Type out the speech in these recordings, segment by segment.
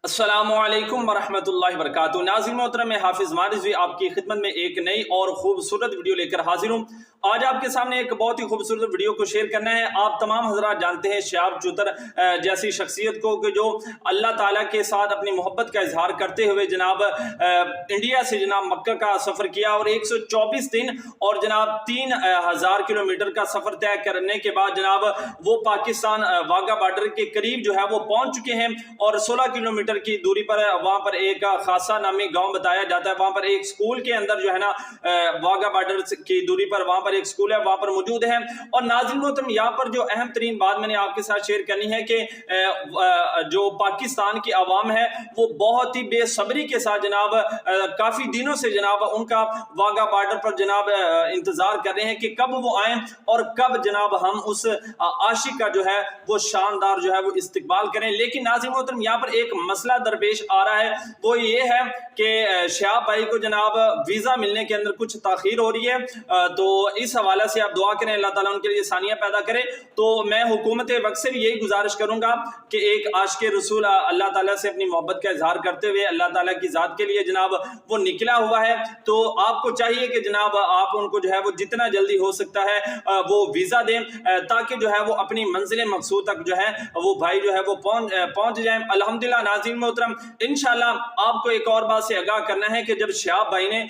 अस्सलामुअलैकुम वरहमतुल्लाहि वबरकातुहू। नाज़रीन मोहतरम, मैं हाफिज़ मारिज़वी आपकी खिदमत में एक नई और खूबसूरत वीडियो लेकर हाजिर हूँ। आज आपके सामने एक बहुत ही खूबसूरत वीडियो को शेयर करना है। आप तमाम हज़रात जानते हैं शहाब चूतर जैसी शख्सियत को कि जो अल्लाह ताला के साथ अपनी मोहब्बत का इजहार करते हुए जनाब इंडिया से जनाब मक्का का सफ़र किया और 124 दिन और जनाब 3000 किलोमीटर का सफ़र तय करने के बाद जनाब वो पाकिस्तान वाघा बॉर्डर के करीब जो है वो पहुँच चुके हैं और 16 किलोमीटर की दूरी पर वहां पर एक खासा नामी गांव बताया जाता है। वहां पर एक स्कूल के अंदर जो है ना वाघा बॉर्डर की दूरी पर वहां पर एक स्कूल है, वहां पर मौजूद है। और नाज़रीन मोहतरम, यहाँ पर जो अहम तरीन बात मैंने आपके साथ शेयर करनी है कि जो पाकिस्तान की आवाम है वो बहुत ही बेसब्री के साथ जनाब काफी दिनों से जनाब उनका वाघा बॉर्डर पर जनाब इंतजार कर रहे हैं कि कब वो आए और कब जनाब हम उस आशिक का जो है वो शानदार जो है वो इस्तकबाल करें। लेकिन नाज़रीन मोहतरम, यहाँ पर एक मसला दरपेश आ रहा है, वो ये है कि शहाब भाई को जनाब वीज़ा मिलने के अंदर कुछ ताखीर हो रही है। तो इस हवाले से आप दुआ करें अल्लाह ताला उनके लिए आसानियां पैदा करे। तो मैं हुकूमत वक्त से भी यही गुजारिश करूंगा कि एक आशिक रसूल अल्लाह ताला से अपनी मोहब्बत का इजहार करते हुए अल्लाह ताला की ज़ात के लिए जनाब वो निकला हुआ है, तो आपको चाहिए कि जनाब आप उनको जो है वो जितना जल्दी हो सकता है वो वीज़ा दें ताकि जो है वो अपनी मंजिल मकसूद तक जो है वो भाई जो है वो पहुंच जाए। अल्हम्दुलिल्लाह नाज़रीन मोहतरम, इंशाल्लाह आपको एक और बात से आगाह करना है कि जब शहाब भाई ने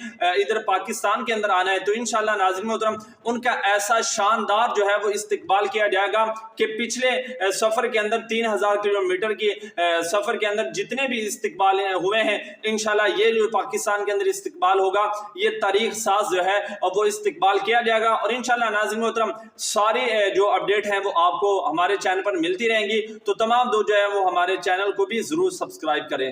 इधर पाकिस्तान के अंदर आना है तो इंशाल्लाह नाज़रीन मोहतरम उनका ऐसा शानदार जो है वो इस्तकबाल किया जाएगा कि पिछले सफर के अंदर 3000 किलोमीटर की सफर के अंदर जितने भी इस्तकबाल हुए हैं इंशाल्लाह ये जो पाकिस्तान के अंदर इस्तकबाल होगा ये तारीख साज जो है वो इस्तकबाल किया जाएगा। और इंशाल्लाह नाज़रीन मोहतरम सारी जो अपडेट हैं वो आपको हमारे चैनल पर मिलती रहेंगी, तो तमाम जो है वो हमारे चैनल को भी जरूर सब्सक्राइब करें।